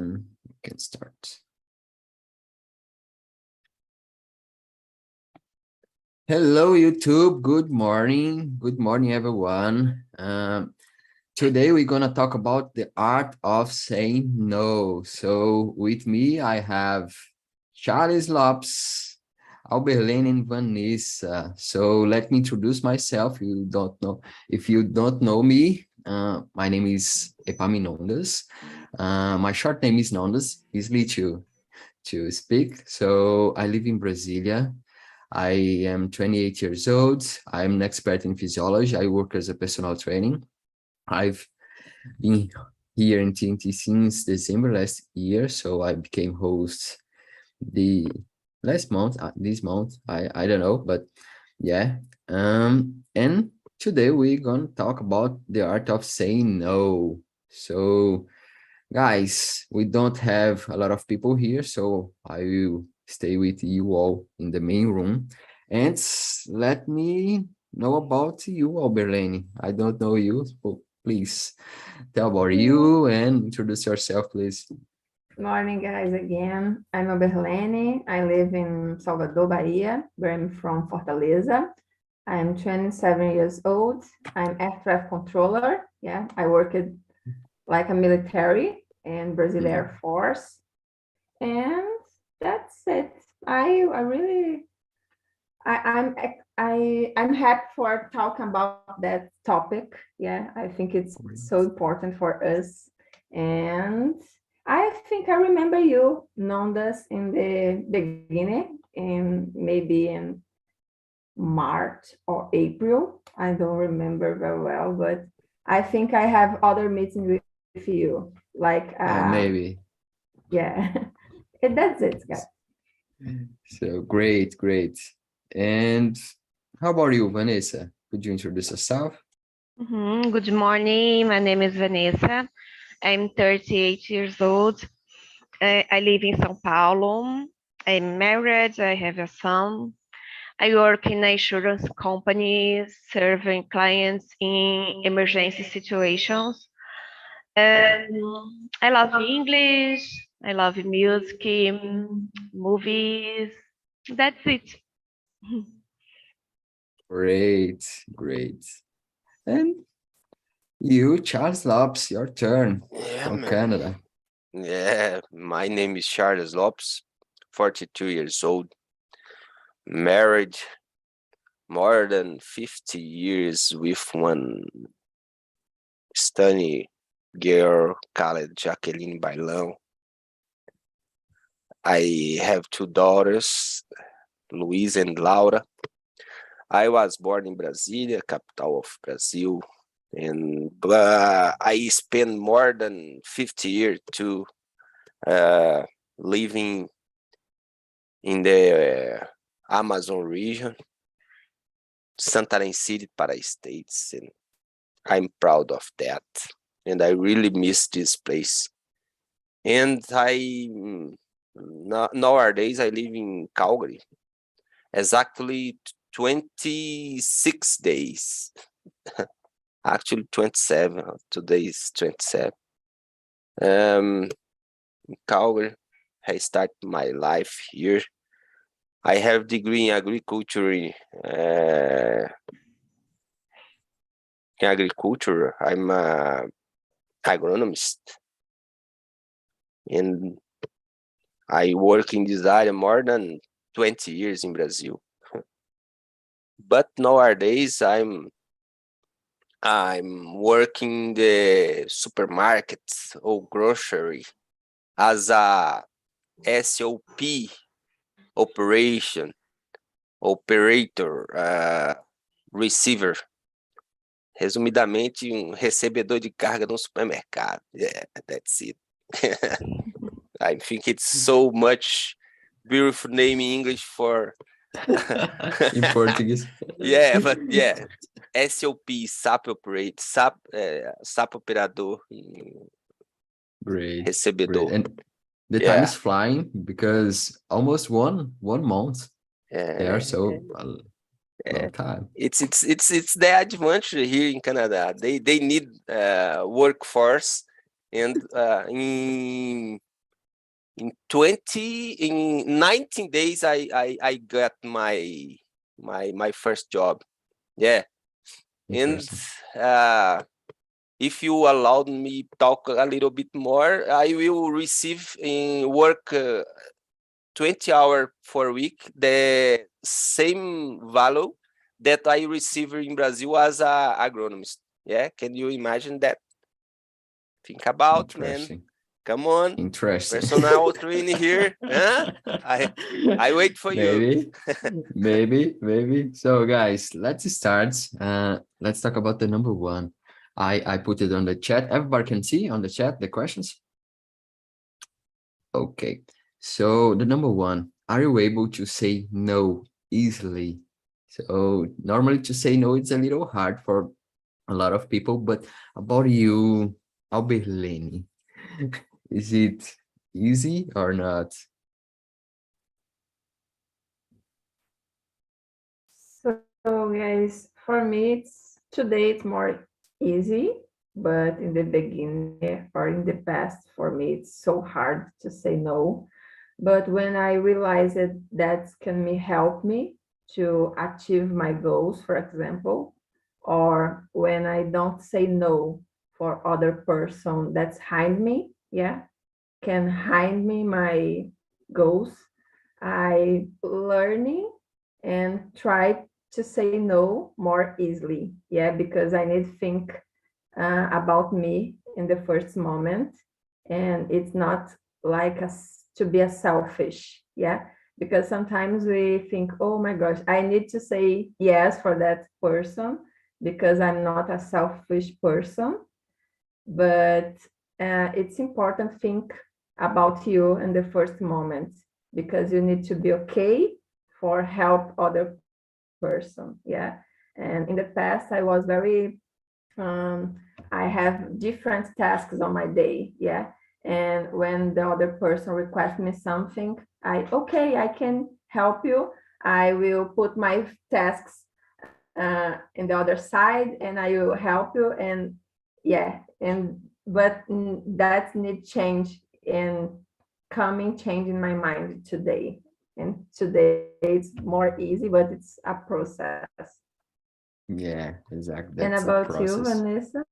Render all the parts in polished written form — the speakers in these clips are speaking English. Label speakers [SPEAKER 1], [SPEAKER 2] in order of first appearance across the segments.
[SPEAKER 1] and we can start. Hello, YouTube. Good morning. Good morning, everyone. Today we're gonna talk about the art of saying no. So with me, I have Charles Lopes, Alberlene, and Vanessa. So let me introduce myself. If you don't know me, my name is Epaminondas. My short name is Nondas, easily to speak. So I live in Brasilia. I am 28 years old. I'm an expert in physiology. I work as a personal training. I've been here in TNT since December last year, so I became host the last month, this month, I don't know, but yeah. And today we're gonna talk about the art of saying no. So guys, we don't have a lot of people here, so I will stay with you all in the main room. And let me know about you, Alberlene. I don't know you, so please tell about you and introduce yourself, please.
[SPEAKER 2] Good morning, guys, again. I'm Alberlene. I live in Salvador, Bahia, where I'm from Fortaleza. I'm 27 years old. I'm air traffic controller. Yeah, I worked like a military in Brazil Air Force. And that's it. I'm happy for talking about that topic. Yeah, I think it's so important for us. And I think I remember you, Nondas, in the beginning, maybe in March or April. I don't remember very well, but I think I have other meetings with you. Like
[SPEAKER 1] maybe.
[SPEAKER 2] Yeah. And that's it, guys.
[SPEAKER 1] So great. And how about you, Vanessa? Could you introduce yourself?
[SPEAKER 3] Good morning. My name is Vanessa. I'm 38 years old. I live in São Paulo. I'm married. I have a son. I work in an insurance company serving clients in emergency situations. I love English. I love music, movies. That's it.
[SPEAKER 1] Great. And you, Charles Lopes, your turn from Canada.
[SPEAKER 4] Yeah, my name is Charles Lopes, 42 years old, married more than 50 years with one stunning girl called Jacqueline Bailão. I have two daughters, Luiz and Laura. I was born in Brasilia, capital of Brazil, and I spent more than 50 years to living in the Amazon region, Santarém City, Pará States, and I'm proud of that. And I really miss this place. And nowadays I live in Calgary, exactly 26 days. Actually 27. Today is 27. In Calgary, I start my life here. I have degree in agriculture. I'm a agronomist, and I work in this area more than 20 years in Brazil. But nowadays I'm working the supermarkets or grocery as a SOP operator, receiver. Resumidamente, recebedor de carga no supermercado. Yeah, that's it. I think it's so much beautiful name in English for
[SPEAKER 1] in Portuguese.
[SPEAKER 4] Yeah, but yeah, SOP, SAP operador.
[SPEAKER 1] Great.
[SPEAKER 4] Recebedor.
[SPEAKER 1] And the time is flying because almost one month. There, so a long time.
[SPEAKER 4] It's the advantage here in Canada. They need workforce, and in in 19 days, I got my first job. Yeah. And if you allowed me talk a little bit more, I will receive in work 20 hours for a week, the same value that I receive in Brazil as a agronomist. Yeah, can you imagine that? Think about, man. Come on.
[SPEAKER 1] Interesting.
[SPEAKER 4] Personal training here. Huh? I wait for you.
[SPEAKER 1] Maybe. So guys, let's start. Let's talk about the number one. I put it on the chat. Everybody can see on the chat the questions. Okay. So the number one, are you able to say no easily? So normally to say no, it's a little hard for a lot of people, but about you, Alberlene, is it easy or not?
[SPEAKER 2] So guys, for me, today it's more easy, but in the beginning or in the past, for me, it's so hard to say no. But when I realized that can help me to achieve my goals, for example, or when I don't say no for other person that's behind me, yeah, can hide me my goals, I learning and try to say no more easily. Yeah, because I need to think about me in the first moment, and it's not like to be a selfish. Yeah, because sometimes we think, oh my gosh, I need to say yes for that person because I'm not a selfish person, but it's important to think about you in the first moment because you need to be okay for help other person. Yeah, and in the past I was very I have different tasks on my day. Yeah, and when the other person requests me something, I can help you. I will put my tasks in the other side and I will help you. And yeah, and but that need change and coming change in my mind today. And today it's more easy, but it's a process.
[SPEAKER 1] Yeah, exactly.
[SPEAKER 2] And
[SPEAKER 1] That's a
[SPEAKER 2] about you,
[SPEAKER 1] process.
[SPEAKER 2] Vanessa?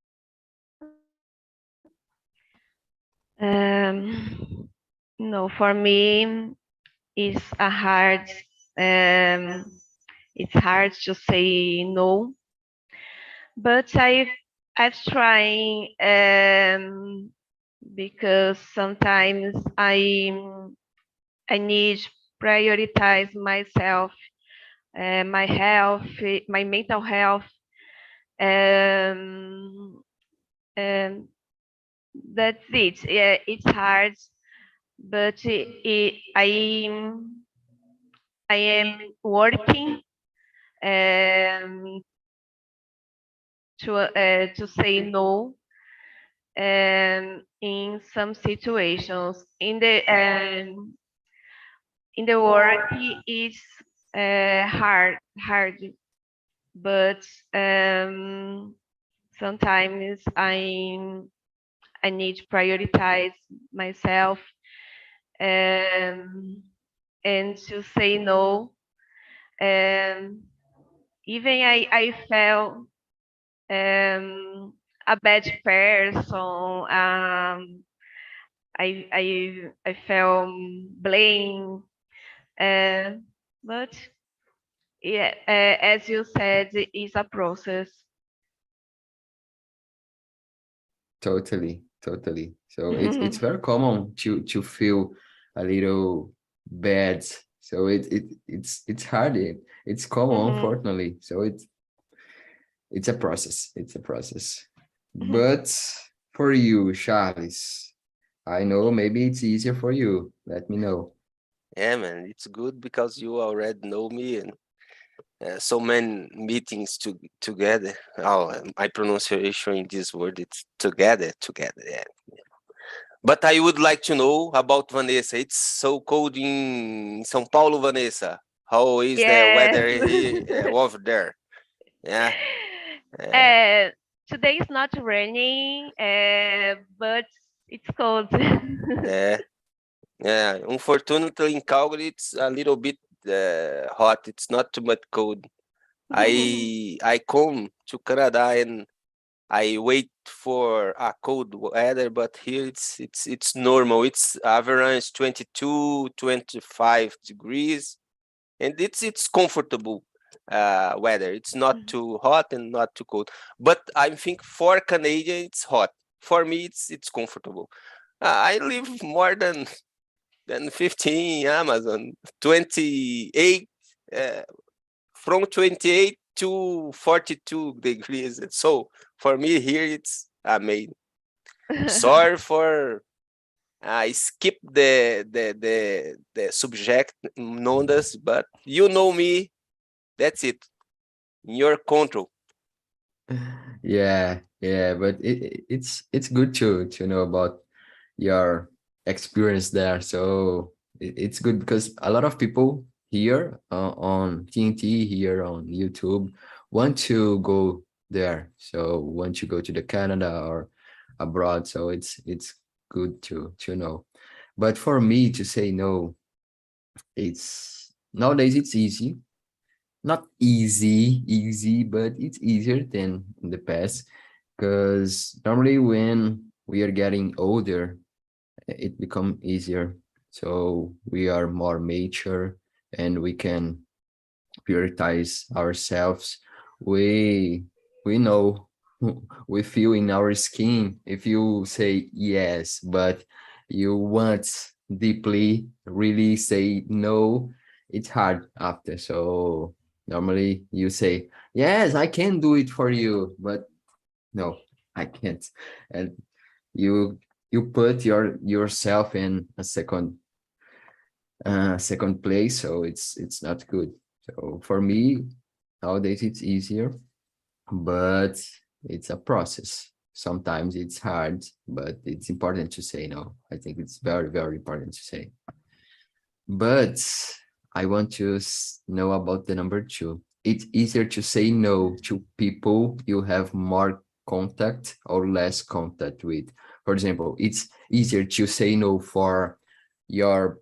[SPEAKER 3] No, for me, it's it's hard to say no, but I've tried because sometimes I need prioritize myself, my health, my mental health. Um, that's it. Yeah, it's hard, but I am working um, to say no in some situations. In the work, it's hard, but sometimes I need to prioritize myself and to say no. Even I felt a bad person. I felt blame, but yeah, as you said, it's a process.
[SPEAKER 1] Totally. So it's very common to feel a little bad. So it's hard. It's common, unfortunately. So it's a process. But for you, Charles, I know maybe it's easier for you. Let me know.
[SPEAKER 4] Yeah, man, it's good because you already know me and so many meetings together. Oh, my pronunciation in this word, it's together. Yeah. But I would like to know about Vanessa. It's so cold in São Paulo, Vanessa. How is the weather here, over there? Yeah.
[SPEAKER 3] Today is not raining, but it's cold.
[SPEAKER 4] Yeah. Yeah, unfortunately in Calgary it's a little bit hot. It's not too much cold. I come to Canada and I wait for a cold weather, but here it's normal. It's average 22, 25 degrees, and it's comfortable weather. It's not too hot and not too cold. But I think for Canadian it's hot. For me it's comfortable. I live more than 15 Amazon, 28 from 28 to 42 degrees. So for me here it's amazing. Sorry for I skip the subject nodas, but you know me. That's it. In your control.
[SPEAKER 1] Yeah, yeah, but it's good to know about your experience there. So it's good because a lot of people here on TNT, here on YouTube, want to go there. So want to go to the Canada or abroad. So it's good to know. But for me to say no, it's nowadays it's easy, not easy, but it's easier than in the past because normally when we are getting older, it become easier. So we are more mature and we can prioritize ourselves. We know, we feel in our skin if you say yes, but you want deeply really say no, it's hard after. So normally you say yes, I can do it for you, but no, I can't. And you put yourself in a second place, so it's not good. So for me nowadays it's easier, but it's a process. Sometimes it's hard, but it's important to say no. I think it's very important to say. But I want to know about the number two. It's easier to say no to people you have more contact or less contact with. For example, it's easier to say no for your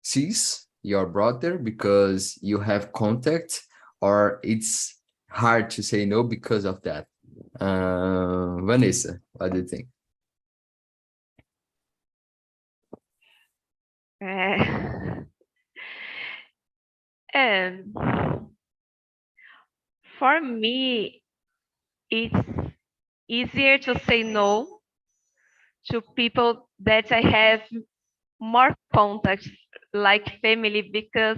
[SPEAKER 1] sis, your brother, because you have contact, or it's hard to say no because of that. Vanessa, what do you think?
[SPEAKER 3] And for me, it's easier to say no to people that I have more contacts, like family, because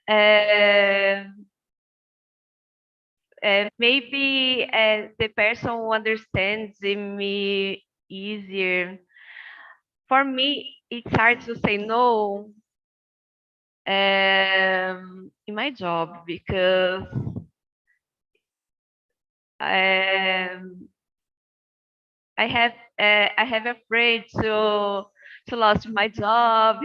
[SPEAKER 3] uh, maybe the person who understands me easier. For me, it's hard to say no in my job because um, I have afraid to lose my job.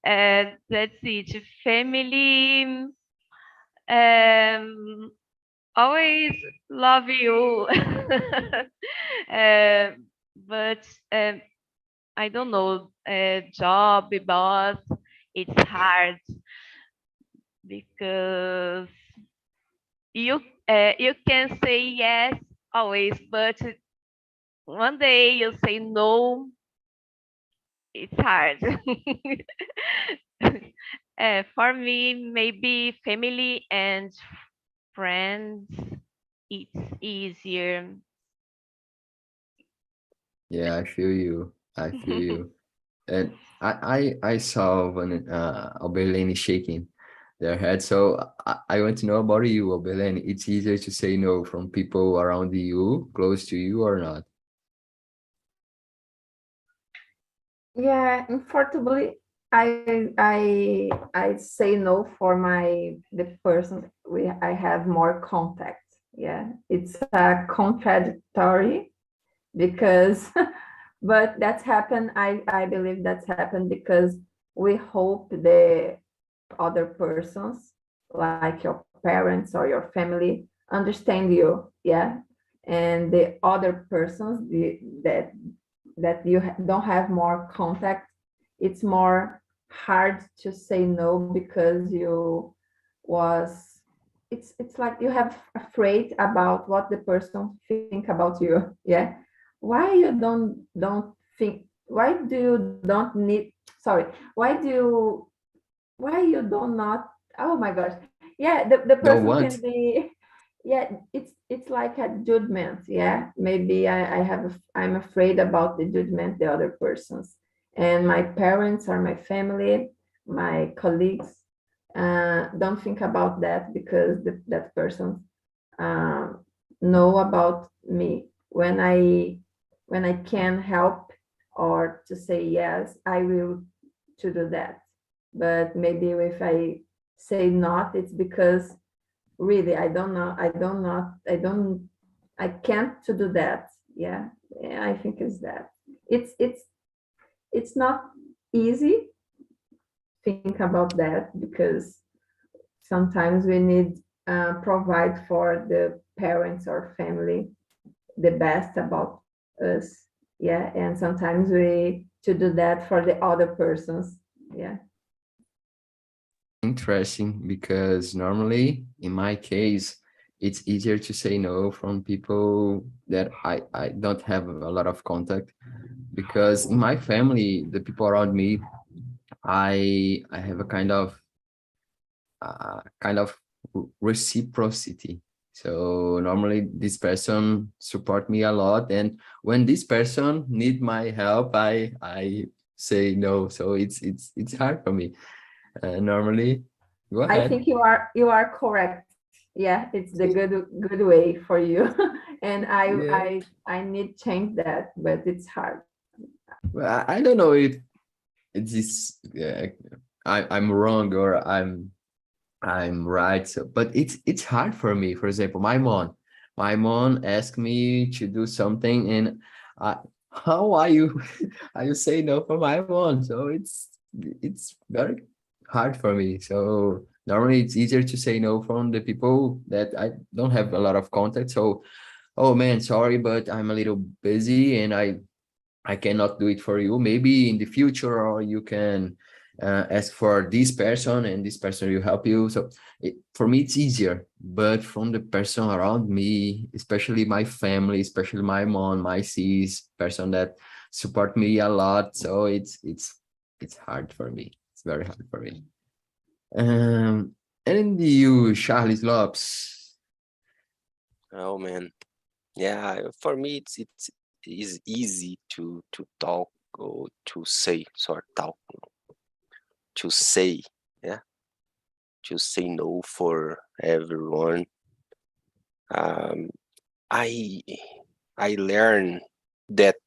[SPEAKER 3] And let's see, to family, um, always love you. uh, but I don't know, job, boss, it's hard because you you can say yes always, but one day you say no, it's hard. For me, maybe family and friends, it's easier.
[SPEAKER 1] Yeah, I feel you. I feel you. And I saw when Obelene shaking their head. So I want to know about you, Obelene. It's easier to say no from people around you, close to you, or not?
[SPEAKER 2] Yeah, unfortunately, I say no for the person I have more contact. Yeah, it's contradictory because, but that's happened. I believe that's happened because we hope the other persons, like your parents or your family, understand you. Yeah, and the other persons that that you don't have more contact, it's more hard to say no because you was it's like you have afraid about what the person think about you. Yeah, why you don't think, why do you don't need, sorry, why you don't not, oh my gosh, yeah, the
[SPEAKER 1] Don't
[SPEAKER 2] person can
[SPEAKER 1] want.
[SPEAKER 2] be, yeah, it's like a judgment. Yeah, maybe I'm afraid about the judgment the other persons, and my parents or my family, my colleagues, don't think about that because that person uh, know about me when I can help or to say yes, I will to do that. But maybe if I say not, it's because really I don't know, I can't to do that. Yeah, yeah, I think it's that. It's not easy think about that because sometimes we need provide for the parents or family the best about us. Yeah, and sometimes we to do that for the other persons. Yeah.
[SPEAKER 1] Interesting, because normally in my case, it's easier to say no from people that I don't have a lot of contact, because in my family, the people around me, I have a kind of reciprocity. So normally this person support me a lot, and when this person need my help, I say no. So it's hard for me. Normally, go
[SPEAKER 2] I
[SPEAKER 1] ahead.
[SPEAKER 2] think you are correct. Yeah, it's the good way for you. And
[SPEAKER 1] Yeah.
[SPEAKER 2] I need change that, but it's hard.
[SPEAKER 1] Well, I don't know if it's this, I'm wrong or I'm right. So, but it's hard for me. For example, my mom asked me to do something, and I, how are you? Are you say no for my mom? So it's very hard for me. So normally it's easier to say no from the people that I don't have a lot of contact. So, oh man, sorry, but I'm a little busy and I cannot do it for you. Maybe in the future, or you can ask for this person, and this person will help you. So for me, it's easier. But from the person around me, especially my family, especially my mom, my sis, person that support me a lot. So it's hard for me. It's very hard for me. And you, Charlie Lopes.
[SPEAKER 4] Oh man, yeah. For me, it's is easy to talk or to say, sorry, talk to say, yeah, to say no for everyone. Um, I I learned that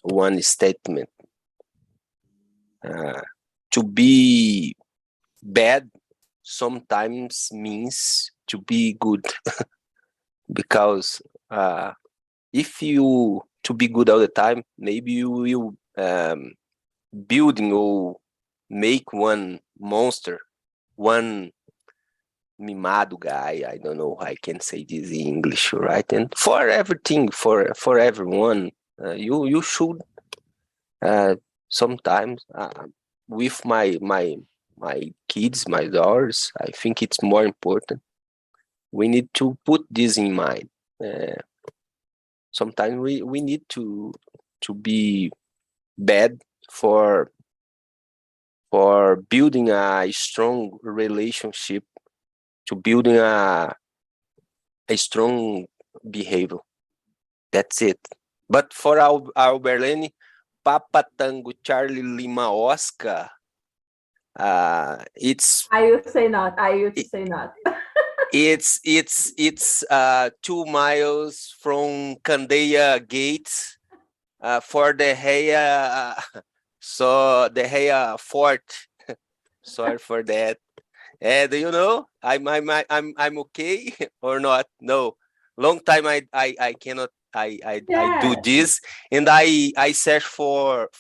[SPEAKER 4] one statement uh, to be bad sometimes means to be good because if you to be good all the time, maybe you will building or make one monster, one mimado guy. I don't know how I can say this in English, right? And for everything, for everyone, you should sometimes with my kids, my daughters. I think it's more important. We need to put this in mind. Sometimes we need to be bad for building a strong relationship, to building a strong behavior. That's it. But for our Berlene, Papa Tango Charlie Lima Oscar, it's
[SPEAKER 2] I will say not. I will say not.
[SPEAKER 4] it's 2 miles from Candeia Gate for the Heia, so the Heia Fort. Sorry for that. Do you know I'm okay or not? No, long time I cannot I do
[SPEAKER 2] Yeah,
[SPEAKER 4] this, and I search for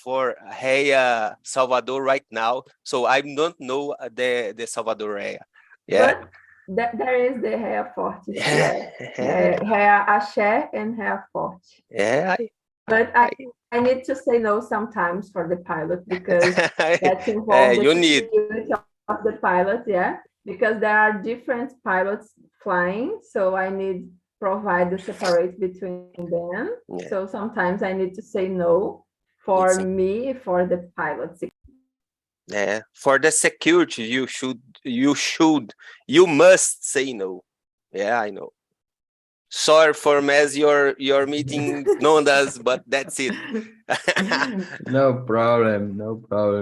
[SPEAKER 4] Heia Salvador right now, so I don't know the Salvador area. Yeah.
[SPEAKER 2] but there is the hair forte.
[SPEAKER 4] Yeah,
[SPEAKER 2] Yeah, hair axé and hair forte.
[SPEAKER 4] yeah.
[SPEAKER 2] But I need to say no sometimes for the pilot because that involves the
[SPEAKER 4] you need.
[SPEAKER 2] security of the pilot, yeah, because there are different pilots flying, so I need provide the separate between them.
[SPEAKER 4] Yeah.
[SPEAKER 2] So sometimes I need to say no for me, for the pilots.
[SPEAKER 4] Yeah, for the security, you must say no. Yeah, I know. Sorry for mess your meeting nodas, but that's it.
[SPEAKER 1] No problem,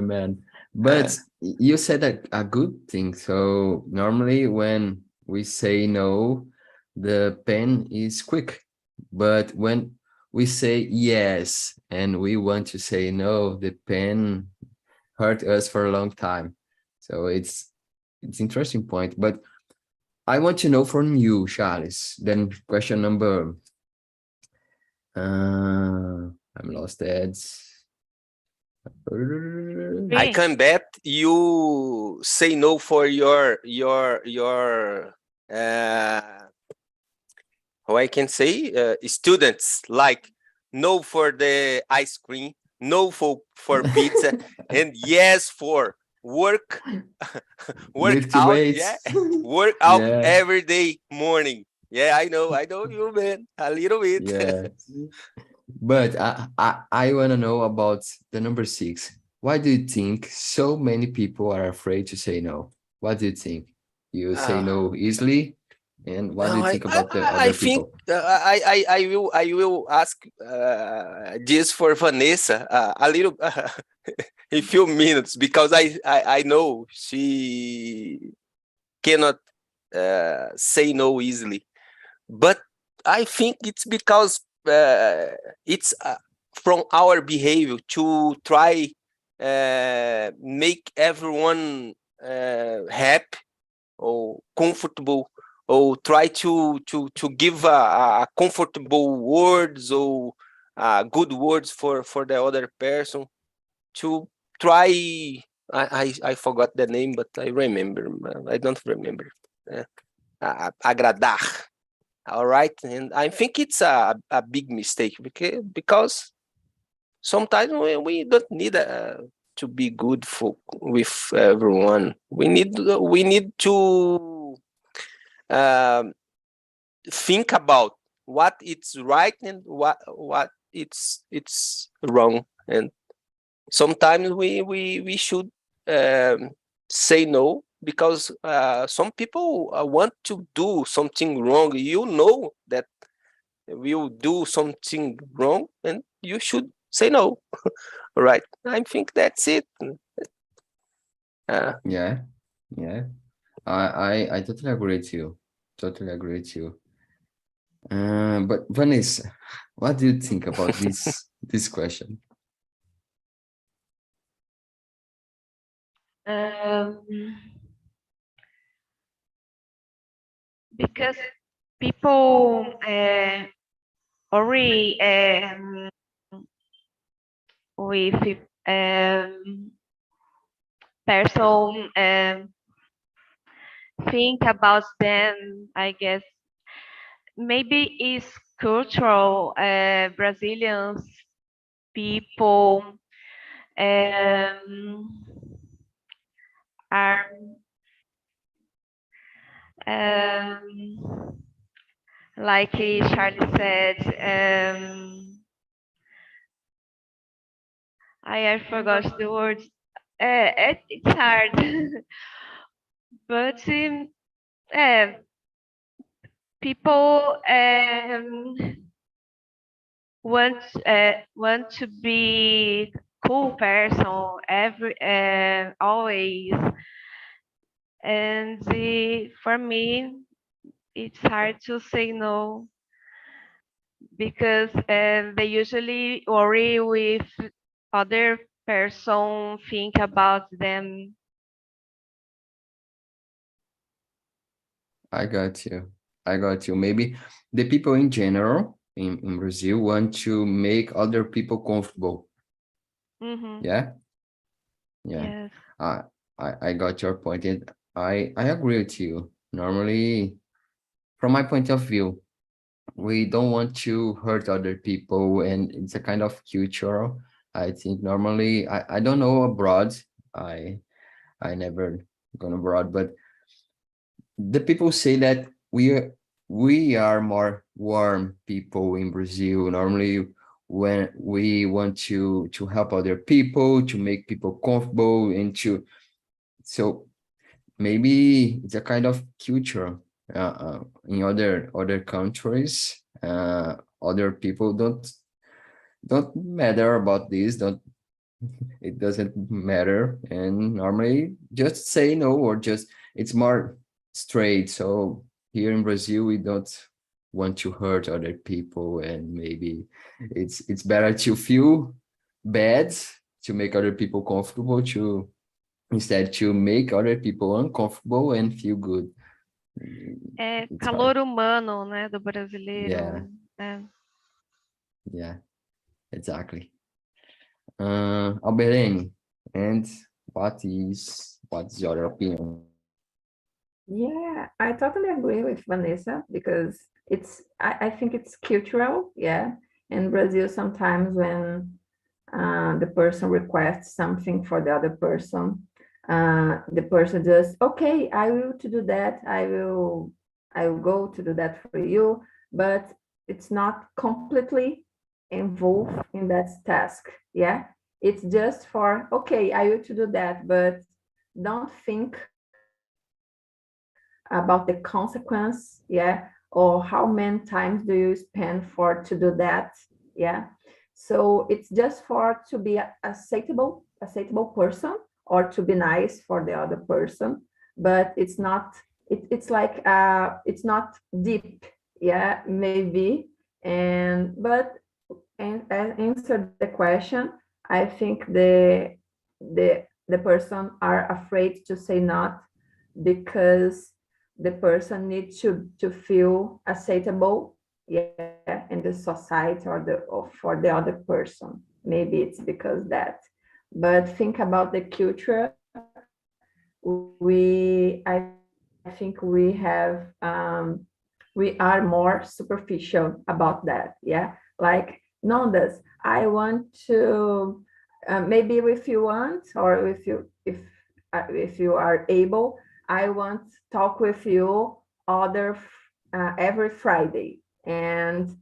[SPEAKER 1] man. But you said a good thing. So normally when we say no, the pen is quick. But when we say yes and we want to say no, the pen hurt us for a long time. So it's interesting point. But I want to know from you, Charles. Then question number I'm lost ads.
[SPEAKER 4] I can bet you say no for your how I can say students, like no for the ice cream, no for pizza, and yes for work
[SPEAKER 1] Lift
[SPEAKER 4] out,
[SPEAKER 1] weights.
[SPEAKER 4] yeah, work out
[SPEAKER 1] Yeah.
[SPEAKER 4] every day morning. Yeah, I know you, man, a little bit.
[SPEAKER 1] Yeah. But I want to know about the number 6. Why do you think so many people are afraid to say no? What do you think? You say no easily, and what do you think about the
[SPEAKER 4] I
[SPEAKER 1] other
[SPEAKER 4] think
[SPEAKER 1] people?
[SPEAKER 4] I will ask this for Vanessa a little in few minutes, because I know she cannot say no easily, but I think it's because it's from our behavior to try make everyone happy or comfortable, or try to give a comfortable words, or good words for the other person, to try. I forgot the name, but I remember. I don't remember. Agradar. All right, and I think it's a big mistake, because sometimes we don't need to be good with everyone. We need to think about what it's right and what it's wrong, and sometimes we should say no, because some people want to do something wrong. You know that will do something wrong, and you should say no. Right, I think that's it.
[SPEAKER 1] Yeah, yeah. I totally agree with you. Totally agree with you. But Vanessa, what do you think about this question?
[SPEAKER 3] Because people already with person think about them, I guess maybe it's cultural. Brazilians people are like Charlie said, I forgot the words. It's hard, but people want to be cool person always, and for me it's hard to say no, because they usually worry with other person think about them.
[SPEAKER 1] I got you. I got you. Maybe the people in general in Brazil want to make other people comfortable. Yeah. Yeah.
[SPEAKER 3] Yes.
[SPEAKER 1] I got your point, and I agree with you. Normally, from my point of view, we don't want to hurt other people, and it's a kind of cultural. I think normally, I don't know abroad. I never gone abroad, but the people say that we are more warm people in Brazil. Normally, when we want to help other people, to make people comfortable, and to so maybe it's a kind of culture in other countries. Other people don't matter about this. Don't It doesn't matter, and normally just say no, or just it's more straight. So here in Brazil, we don't want to hurt other people, and maybe it's better to feel bad to make other people comfortable, to instead to make other people uncomfortable and feel good.
[SPEAKER 3] É
[SPEAKER 1] It's hard.
[SPEAKER 3] calor humano, né, do
[SPEAKER 1] Yeah,
[SPEAKER 3] brasileiro. É.
[SPEAKER 1] yeah, exactly. Alberene, and what's your opinion?
[SPEAKER 2] Yeah, I totally agree with Vanessa because I think it's cultural, yeah. In Brazil, sometimes when the person requests something for the other person, the person just, okay, I will to do that. I will go to do that for you, but it's not completely involved in that task, yeah. It's just for, okay, I will to do that, but don't think about the consequence, yeah, or how many times do you spend for to do that, yeah. So it's just for to be a acceptable person, or to be nice for the other person, but it's not, it's like it's not deep, yeah, maybe. And but and answer the question, I think the person are afraid to say not because the person needs to feel acceptable, yeah, in the society, or for the other person. Maybe it's because that. But think about the culture. I think we are more superficial about that, yeah. Like, Nondas, I want to, maybe if you want, or if you are able, I want to talk with you every Friday, and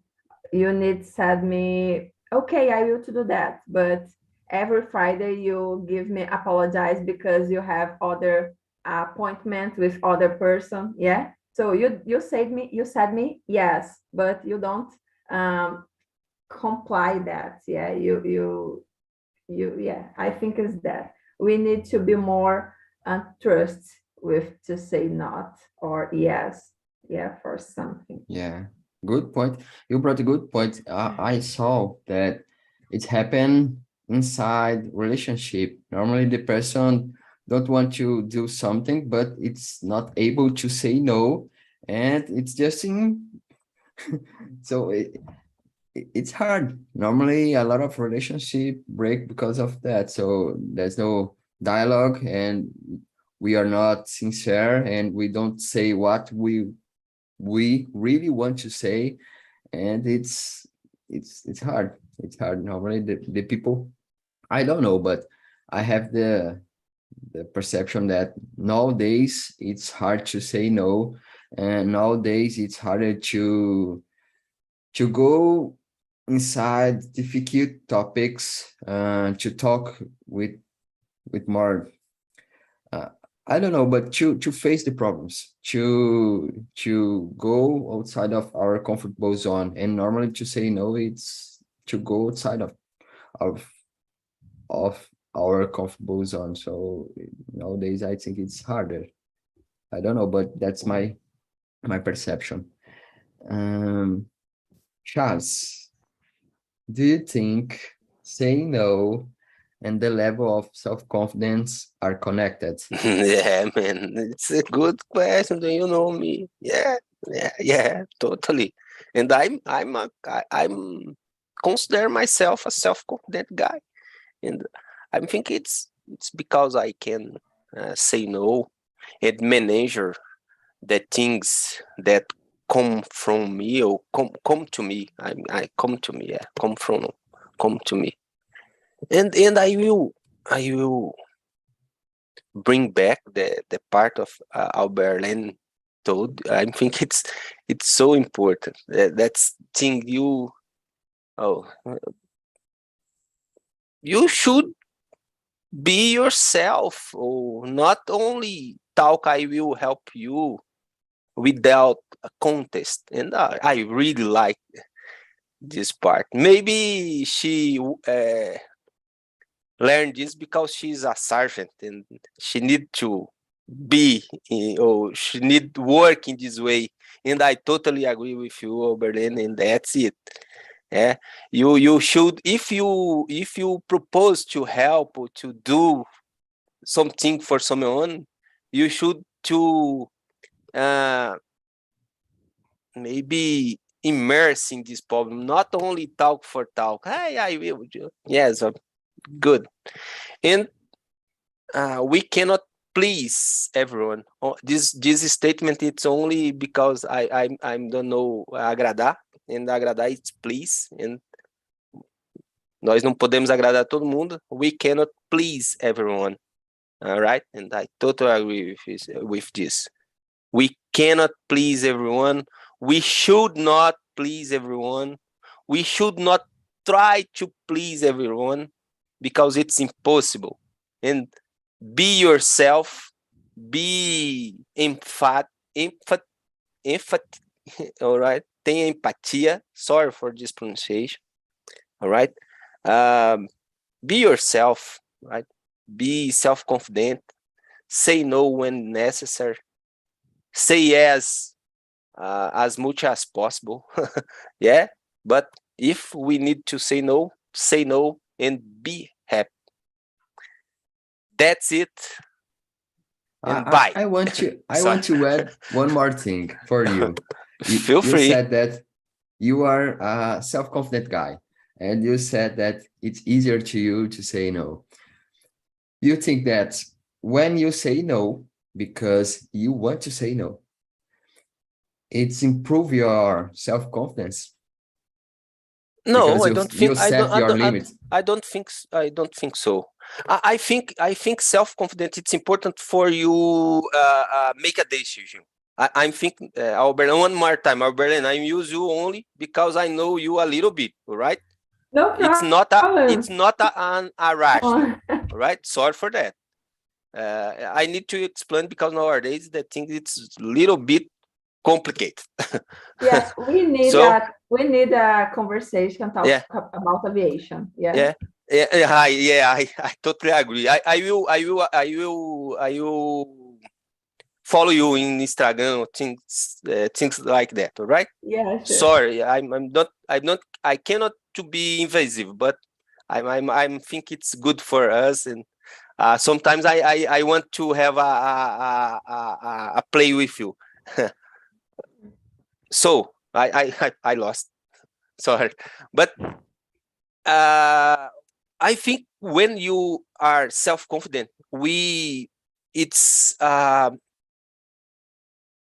[SPEAKER 2] you need send me, okay, I will to do that, but every Friday you give me apologize because you have other appointment with other person, yeah. So you said me yes, but you don't um comply that, yeah. Yeah, I think it's that we need to be more trust with to say not or yes, yeah, for something.
[SPEAKER 1] Yeah, good point. You brought a good point. I saw that it happened inside relationship. Normally, the person don't want to do something, but it's not able to say no, and it's just in. So it's hard. Normally, a lot of relationship break because of that. So there's no dialogue, and we are not sincere, and we don't say what we really want to say, and it's hard. It's hard. Normally, the people, I don't know, but I have the perception that nowadays it's hard to say no, and nowadays it's harder to go inside difficult topics, to talk with more, uh, I don't know, but to face the problems, to go outside of our comfortable zone. And normally to say no, it's to go outside of of our comfortable zone. So nowadays I think it's harder. I don't know, but that's my perception. Um, Charles, do you think saying no and the level of self-confidence are connected?
[SPEAKER 4] Yeah, man, it's a good question. Do you know me? Yeah, totally. And I'm consider myself a self-confident guy, and I think it's because I can say no and manage the things that come from me, or come to me. I come to me, yeah, come to me. And I will bring back the part of Albert Len told. I think it's so important. That's thing you should be yourself, or not only talk. I will help you without a contest. And I really like this part. Maybe she learned this because she's a sergeant and she need to be or she need work in this way. And I totally agree with you, Oberlin, and that's it. Yeah, you should, if you propose to help or to do something for someone, you should to maybe immerse in this problem, not only talk for talk. Hey, I will do. Yes, good. And we cannot please everyone. This statement, it's only because I don't know agradar, and agradar it's please, and nós não podemos agradar todo mundo. We cannot please everyone. All right, and I totally agree with this. We cannot please everyone. We should not please everyone. We should not try to please everyone, because it's impossible. And be yourself. Be emphatic. All right. Tenha empatia. Sorry for this pronunciation. All right. Be yourself. Right. Be self-confident. Say no when necessary. Say yes as much as possible. Yeah. But if we need to say no and be happy. That's it. And bye.
[SPEAKER 1] I want to add one more thing for you.
[SPEAKER 4] Feel free.
[SPEAKER 1] You said that you are a self-confident guy, and you said that it's easier to you to say no. You think that when you say no because you want to say no, it's improve your self-confidence?
[SPEAKER 4] No, I don't think. I don't think so. I think self-confidence, it's important for you make a decision. I'm thinking, Albert, one more time, Albert, and I use you only because I know you a little bit, all right?
[SPEAKER 2] No problem.
[SPEAKER 4] It's not a rational, right? Sorry for that. I need to explain because nowadays the thing it's a little bit complicated.
[SPEAKER 2] Yes, we need a conversation about aviation. Yeah.
[SPEAKER 4] I totally agree. I will follow you in Instagram, things like that. All right?
[SPEAKER 2] Yeah. Sure.
[SPEAKER 4] Sorry, I cannot to be invasive, but I think it's good for us, and sometimes I want to have a play with you. So I lost. Sorry, but I think when you are self-confident, it's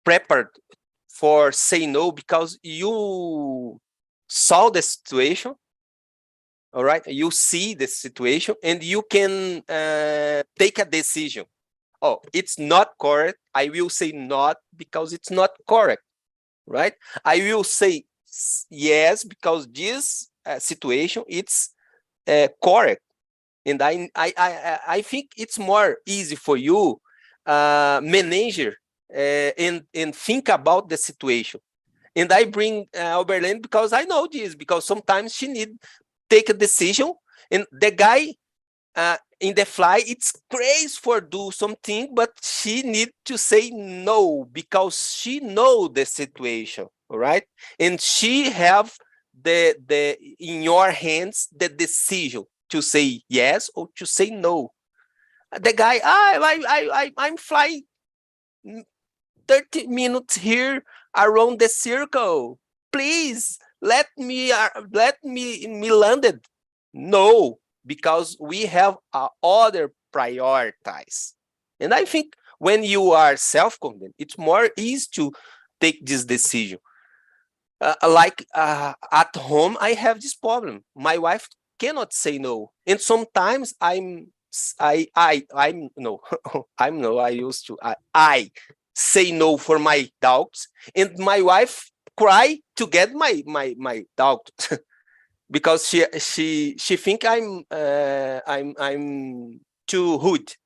[SPEAKER 4] prepared for say no because you saw the situation. All right, you see the situation and you can take a decision. Oh, it's not correct. I will say not because it's not correct. Right? I will say yes because this situation it's correct, and I think it's more easy for you manager and think about the situation. And I bring Oberlin because I know this, because sometimes she need take a decision, and the guy in the fly, it's crazy for do something, but she need to say no because she know the situation, all right? And she have the in your hands the decision to say yes or to say no. The guy, I'm flying 30 minutes here around the circle. Please let me landed. No, because we have other priorities. And I think when you are self-confident, it's more easy to take this decision. at home, I have this problem. My wife cannot say no, and sometimes I'm no, I used to I say no for my doubts, and my wife cry to get my doubt because she think I'm too rude.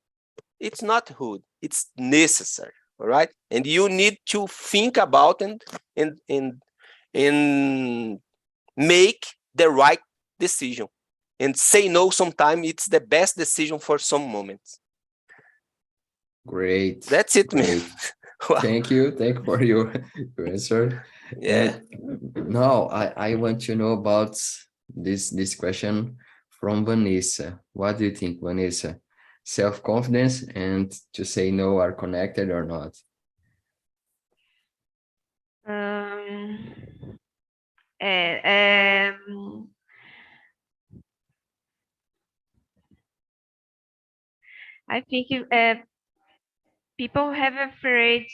[SPEAKER 4] It's not rude. It's necessary, all right? And you need to think about and make the right decision. And say no sometimes it's the best decision for some moments.
[SPEAKER 1] Great.
[SPEAKER 4] That's it,
[SPEAKER 1] Great.
[SPEAKER 4] man. Wow.
[SPEAKER 1] Thank you for your answer.
[SPEAKER 4] Yeah.
[SPEAKER 1] And now I want to know about this question from Vanessa. What do you think, Vanessa? Self-confidence and to say no are connected or not?
[SPEAKER 3] I think people have afraid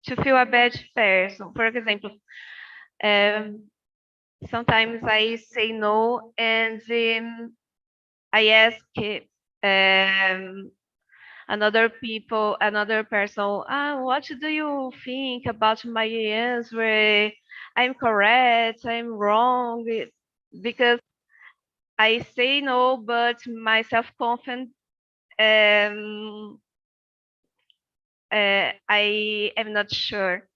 [SPEAKER 3] to feel a bad person. For example, sometimes I say no and I ask another person, what do you think about my answer? I'm correct, I'm wrong, because I say no, but my self-confidence, I am not sure.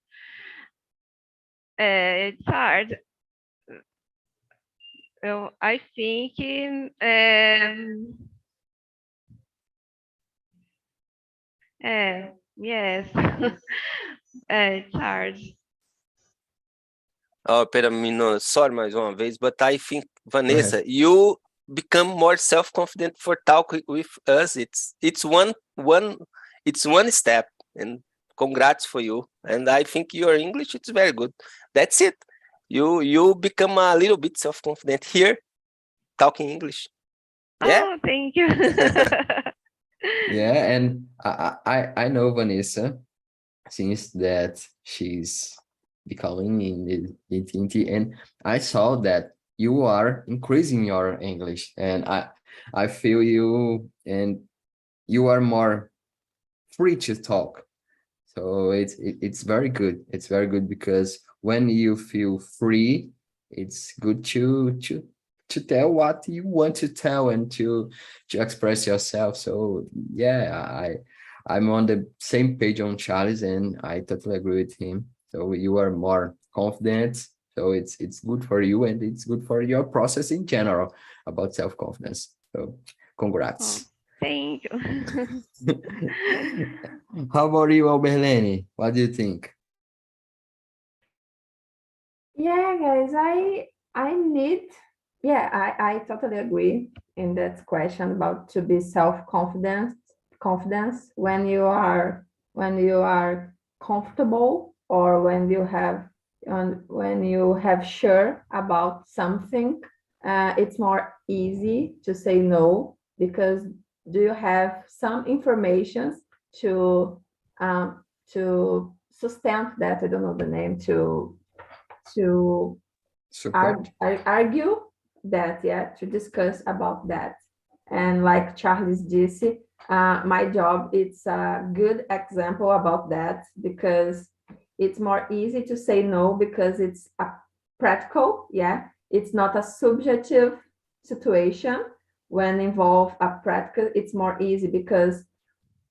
[SPEAKER 3] It's hard. I think yes, it's hard.
[SPEAKER 4] Oh, pera, menino, sorry mais uma vez, but I think, Vanessa, you become more self-confident for talking with us. It's one step, and congrats for you. And I think your English it's very good. That's it. You become a little bit self-confident here, talking English. Yeah.
[SPEAKER 3] Oh, thank you.
[SPEAKER 1] Yeah, and I know Vanessa since that she's becoming in the TNT, and I saw that you are increasing your English, and I feel you, and you are more free to talk. So it's very good. It's very good because when you feel free, it's good to tell what you want to tell and to express yourself. So yeah, I'm on the same page on Charles, and I totally agree with him. So you are more confident. So it's good for you, and it's good for your process in general about self-confidence. So congrats.
[SPEAKER 3] Thank you.
[SPEAKER 1] How about you, Alberlene? What do you think?
[SPEAKER 2] Yeah, guys, I totally agree in that question about to be confidence when you are comfortable, or when you have sure about something. It's more easy to say no, because do you have some information to sustain that, I don't know the name, to argue that, yeah, to discuss about that. And like Charles disse, my job, it's a good example about that, because it's more easy to say no because it's a practical, yeah, it's not a subjective situation. When involve a practical, it's more easy because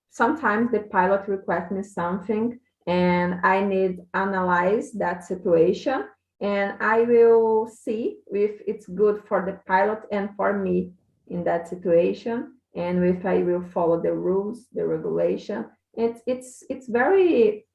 [SPEAKER 2] sometimes the pilot requests me something and I need analyze that situation, and I will see if it's good for the pilot and for me in that situation, and if I will follow the rules, the regulation. It's very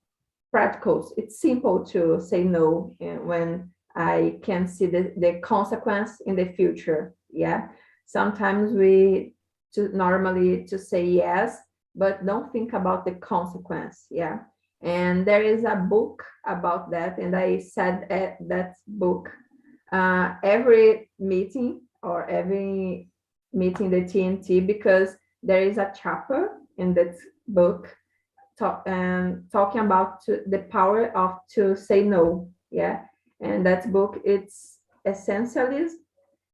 [SPEAKER 2] practical. It's simple to say no when I can see the consequence in the future. Yeah. Sometimes we normally to say yes, but don't think about the consequence. Yeah. And there is a book about that. And I said that book, every meeting the TNT, because there is a chapter in that book talking about the power of to say no. Yeah, and that book it's essentialism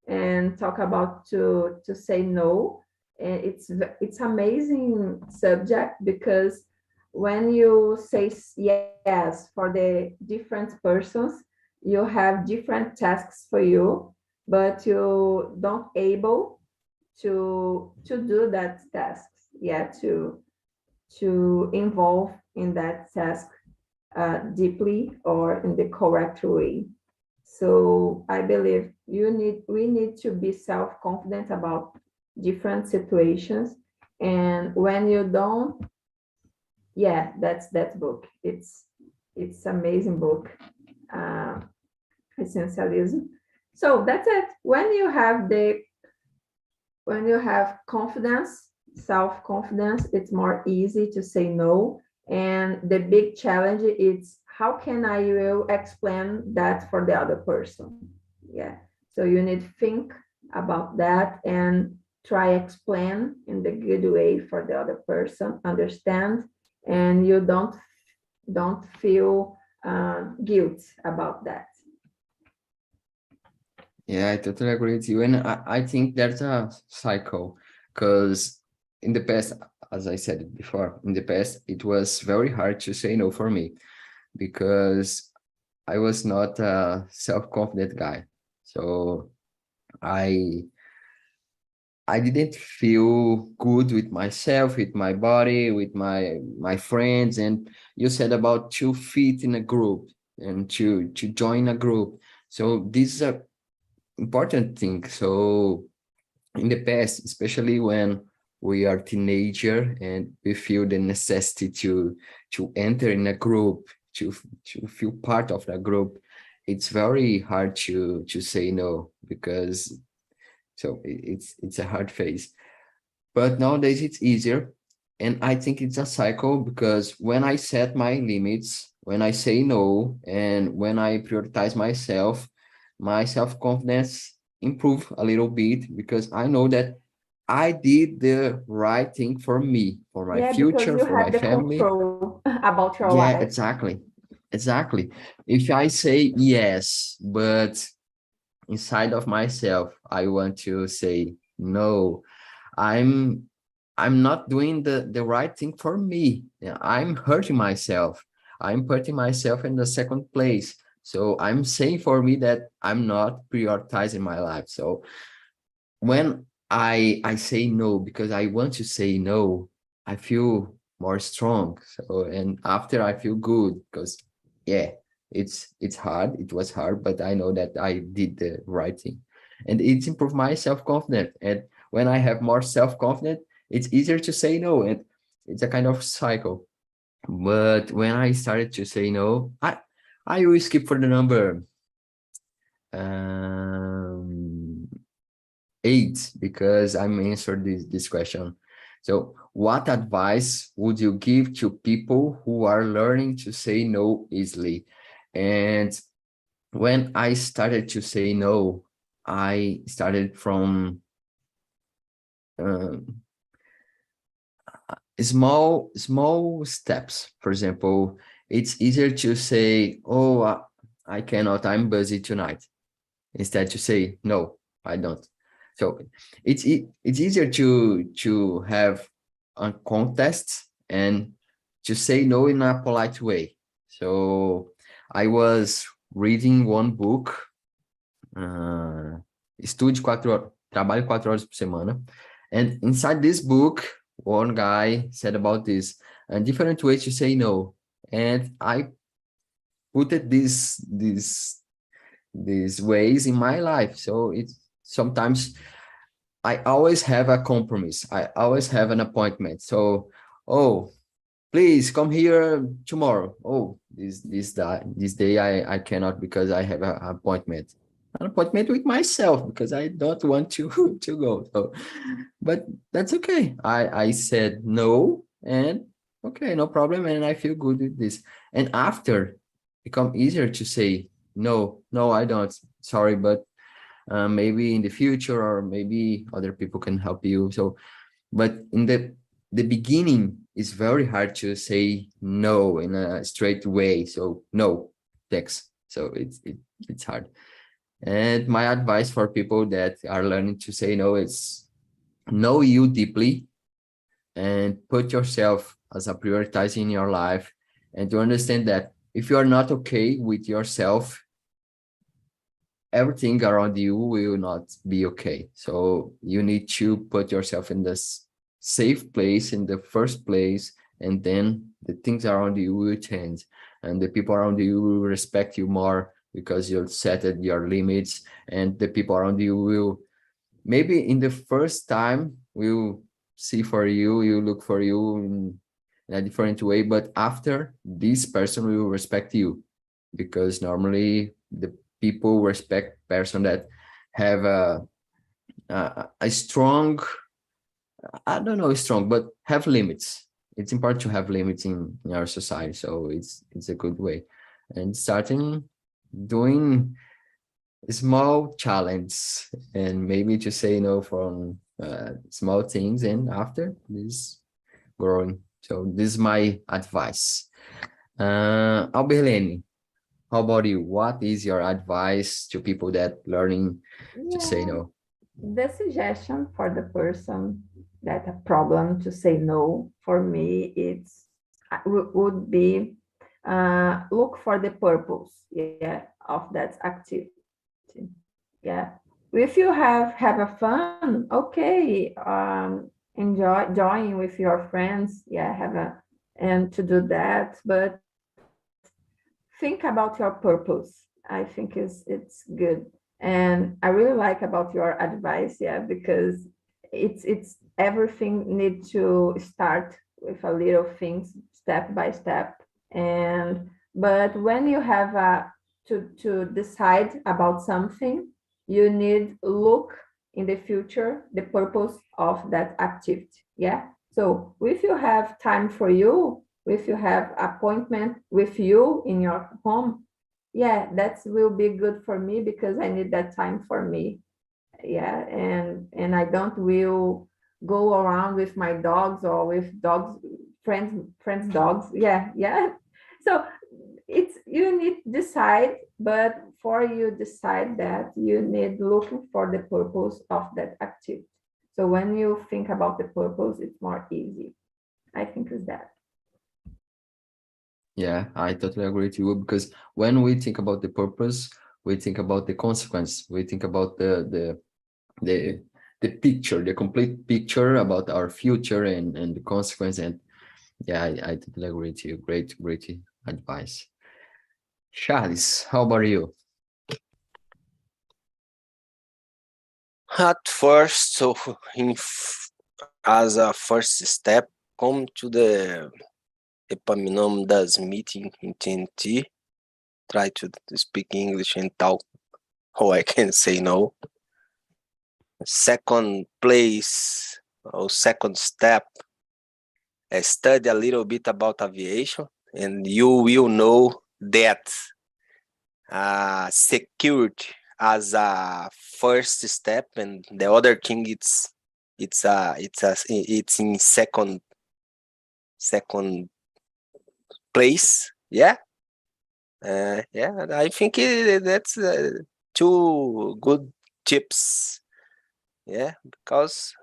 [SPEAKER 2] and talk about to say no. And it's amazing subject because when you say yes for the different persons, you have different tasks for you, but you don't able to do that tasks. Yeah, to involve in that task deeply or in the correct way. So I believe we need to be self-confident about different situations. And when you don't, yeah, that's that book. It's amazing book, uh, Essentialism. So that's it. When you have confidence, self-confidence, it's more easy to say no. And the big challenge is how can I will explain that for the other person? Yeah. So you need to think about that and try explain in the good way for the other person, understand, and you don't feel guilt about that.
[SPEAKER 1] Yeah, I totally agree with you. And I think there's a cycle because in the past, as I said before, in the past, it was very hard to say no for me because I was not a self-confident guy. So I I didn't feel good with myself, with my body, with my friends. And you said about to fit in a group and to join a group. So this is a important thing. So in the past, especially when we are teenager and we feel the necessity to enter in a group, to feel part of the group, it's very hard to say no because so it's a hard phase. But nowadays it's easier. And I think it's a cycle because when I set my limits, when I say no, and when I prioritize myself, my self-confidence improve a little bit because I know that I did the right thing for me, for my
[SPEAKER 2] Yeah, because
[SPEAKER 1] future,
[SPEAKER 2] you
[SPEAKER 1] for my
[SPEAKER 2] have the
[SPEAKER 1] family.
[SPEAKER 2] control about your
[SPEAKER 1] Yeah,
[SPEAKER 2] life.
[SPEAKER 1] exactly. Exactly. If I say yes, but inside of myself, I want to say no, I'm I'm not doing the right thing for me. Yeah, I'm hurting myself. I'm putting myself in the second place. So I'm saying for me that I'm not prioritizing my life. So when I say no because I want to say no, I feel more strong. So and after I feel good because yeah, it's hard. It was hard, but I know that I did the right thing. And it's improved my self-confidence. And when I have more self-confidence, it's easier to say no. And it's a kind of cycle. But when I started to say no, I will skip for the number um 8 because I'm answered this question. So what advice would you give to people who are learning to say no easily? And when I started to say no, I started from um, small steps. For example, it's easier to say, oh, I cannot, I'm busy tonight, instead to say, no, I don't. So it's easier to have a contest and to say no in a polite way. So I was reading one book, Estude 4 horas, Trabalhe 4 horas por semana. And inside this book, one guy said about this, different ways to say no. And I put it these ways in my life. So it's sometimes I always have a compromise. I always have an appointment. So, oh, please come here tomorrow. Oh, this day I cannot because I have an appointment. An appointment with myself because I don't want to to go. So, but that's okay. I said no and okay, no problem, and I feel good with this. And after, become easier to say no, no, I don't. Sorry, but maybe in the future or maybe other people can help you. So, but in the beginning is very hard to say no in a straight way. So no, thanks. So it's hard. And my advice for people that are learning to say no is know you deeply and put yourself as a priority in your life, and to understand that if you are not okay with yourself, everything around you will not be okay. So you need to put yourself in this safe place in the first place, and then the things around you will change, and the people around you will respect you more because you set your limits, and the people around you will maybe in the first time will see for you, you look for you in a different way, but after, this person will respect you, because normally the people respect person that have a strong, I don't know, strong, but have limits. It's important to have limits in our society, so it's a good way. And starting doing small challenge, and maybe to say no from small things, and after this growing. So this is my advice. Alberlene, how about you? What is your advice to people that learning to say
[SPEAKER 2] Yeah,
[SPEAKER 1] no?
[SPEAKER 2] the suggestion for the person that a problem to say no, for me, it's would be look for the purpose, yeah, of that activity. Yeah, if you have a fun, okay, enjoy join with your friends, yeah, have a and to do that, but think about your purpose. I think it's good, and I really like about your advice, yeah, because it's everything need to start with a little things step by step, and but when you have a to decide about something, you need look in the future the purpose of that activity, yeah. So if you have time for you, if you have appointment with you in your home, yeah, that will be good for me because I need that time for me, yeah. And I don't will go around with my dogs or with dogs, friends dogs, yeah, yeah. So it's you need decide, but for you decide that, you need looking for the purpose of that activity. So when you think about the purpose, it's more easy, I think, is that.
[SPEAKER 1] Yeah, I totally agree with you, because when we think about the purpose, we think about the consequence. We think about the the picture, the complete picture about our future and the consequence. And yeah, I totally agree with you. Great advice. Charles, how about you?
[SPEAKER 4] At first, so as a first step, come to the Epaminondas meeting in TNT, try to speak English and talk how I can say no. Second place, or second step, study a little bit about aviation, and you will know that security as a first step, and the other thing it's in second place. Yeah, yeah. I think that's two good tips. Yeah, because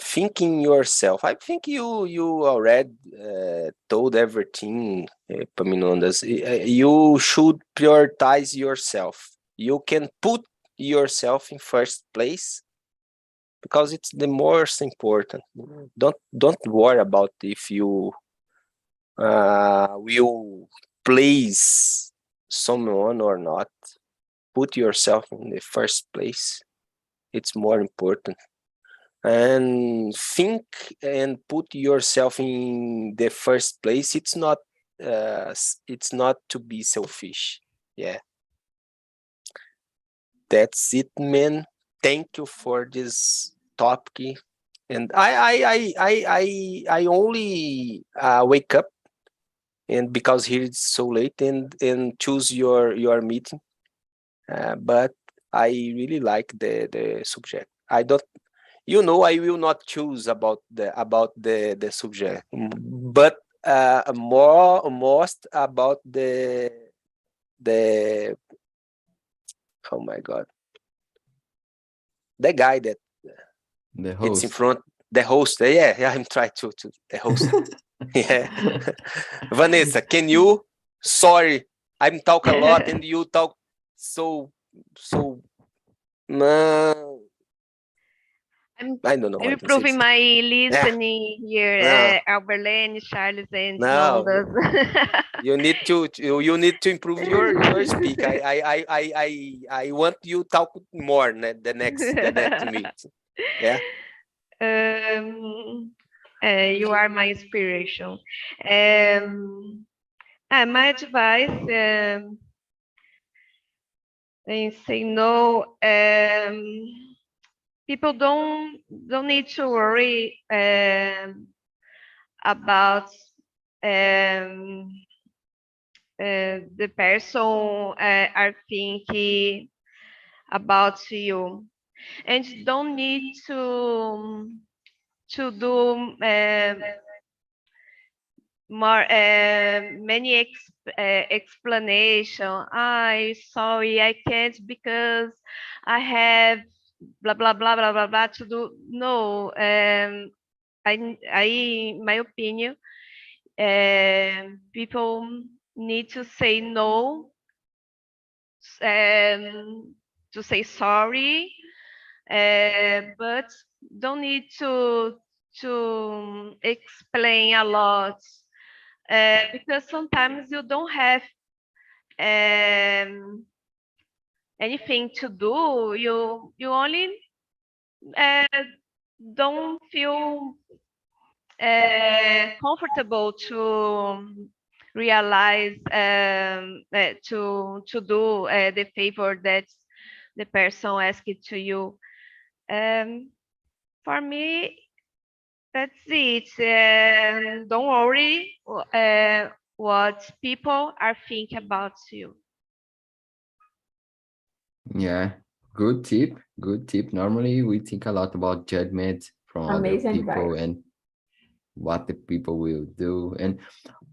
[SPEAKER 4] thinking yourself. I think you already told everything, Paminondas. You should prioritize yourself. You can put yourself in first place because it's the most important. Don't worry about if you will please someone or not. Put yourself in the first place. It's more important. And think and put yourself in the first place. It's not to be selfish. Yeah, that's it, man. Thank you for this topic. And I only wake up, and because here it's so late, and choose your meeting, but I really like the subject. I don't You know, I will not choose about the subject, but most about the oh my God, the guy that
[SPEAKER 1] The
[SPEAKER 4] it's in
[SPEAKER 1] host.
[SPEAKER 4] front, the host. Yeah, I'm trying to the host. Yeah, Vanessa, can you? Sorry, I'm talk a lot and you talk so. I don't know
[SPEAKER 3] I'm
[SPEAKER 4] what to say.
[SPEAKER 3] improving my listening here,
[SPEAKER 4] No.
[SPEAKER 3] Alberlene, Charles, and
[SPEAKER 4] No,
[SPEAKER 3] Nondas.
[SPEAKER 4] you need to improve your speak. I want you talk more the next meet. Yeah.
[SPEAKER 3] You are my inspiration. My advice, and say no. People don't need to worry about the person are thinking about you, and don't need to do more many explanation. I sorry, I can't because I have blah blah blah blah blah blah to do. No, in my opinion, people need to say no, to say sorry, but don't need to explain a lot, because sometimes you don't have anything to do. You only don't feel comfortable to realize to do the favor that the person asked to you. For me, that's it. Don't worry what people are thinking about you.
[SPEAKER 1] Yeah, good tip. Good tip. Normally, we think a lot about judgment from other
[SPEAKER 2] Amazing
[SPEAKER 1] people
[SPEAKER 2] advice.
[SPEAKER 1] and what the people will do. And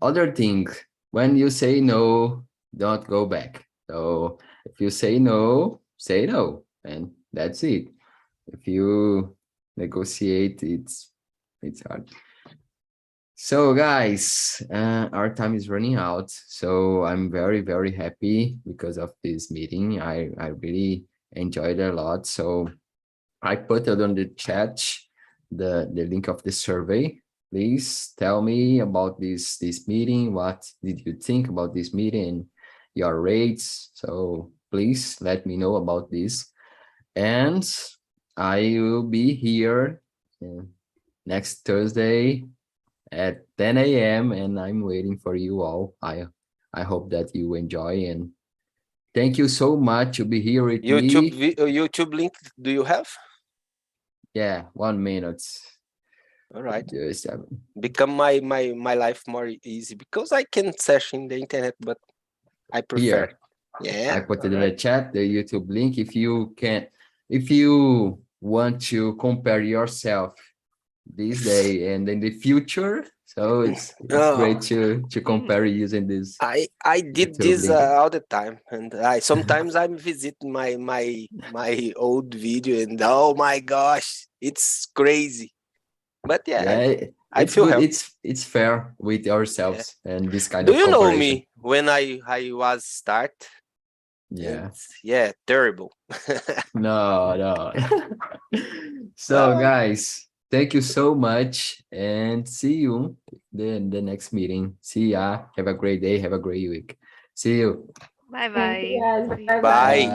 [SPEAKER 1] other thing, when you say no, don't go back. So if you say no, and that's it. If you negotiate, it's hard. So guys, our time is running out. So I'm very, very happy because of this meeting. I really enjoyed it a lot. So I put it on the chat, the link of the survey. Please tell me about this meeting. What did you think about this meeting and your rates? So please let me know about this. And I will be here next Thursday at 10 a.m. and I'm waiting for you all. I hope that you enjoy, and thank you so much to be here with me.
[SPEAKER 4] YouTube link do you have?
[SPEAKER 1] Yeah, 1 minute.
[SPEAKER 4] All right.
[SPEAKER 1] Just
[SPEAKER 4] Become my life more easy because I can search in the internet, but I prefer.
[SPEAKER 1] here.
[SPEAKER 4] Yeah.
[SPEAKER 1] I put it in the chat, the YouTube link. If you want to compare yourself this day and in the future, so it's great to compare using this.
[SPEAKER 4] I did
[SPEAKER 1] YouTube
[SPEAKER 4] this
[SPEAKER 1] link.
[SPEAKER 4] all the time, and I sometimes I'm visit my old video, and oh my gosh, it's crazy. But yeah, I
[SPEAKER 1] it's
[SPEAKER 4] feel
[SPEAKER 1] good.
[SPEAKER 4] help.
[SPEAKER 1] It's fair with ourselves and this kind
[SPEAKER 4] Do
[SPEAKER 1] of
[SPEAKER 4] you know
[SPEAKER 1] comparison.
[SPEAKER 4] me when I was start?
[SPEAKER 1] Yeah.
[SPEAKER 4] Yeah, terrible.
[SPEAKER 1] No. So guys, thank you so much and see you in the next meeting. See ya. Have a great day. Have a great week. See you.
[SPEAKER 3] Bye
[SPEAKER 2] Thank you,
[SPEAKER 3] bye.
[SPEAKER 2] guys. Bye
[SPEAKER 4] Bye.
[SPEAKER 2] bye.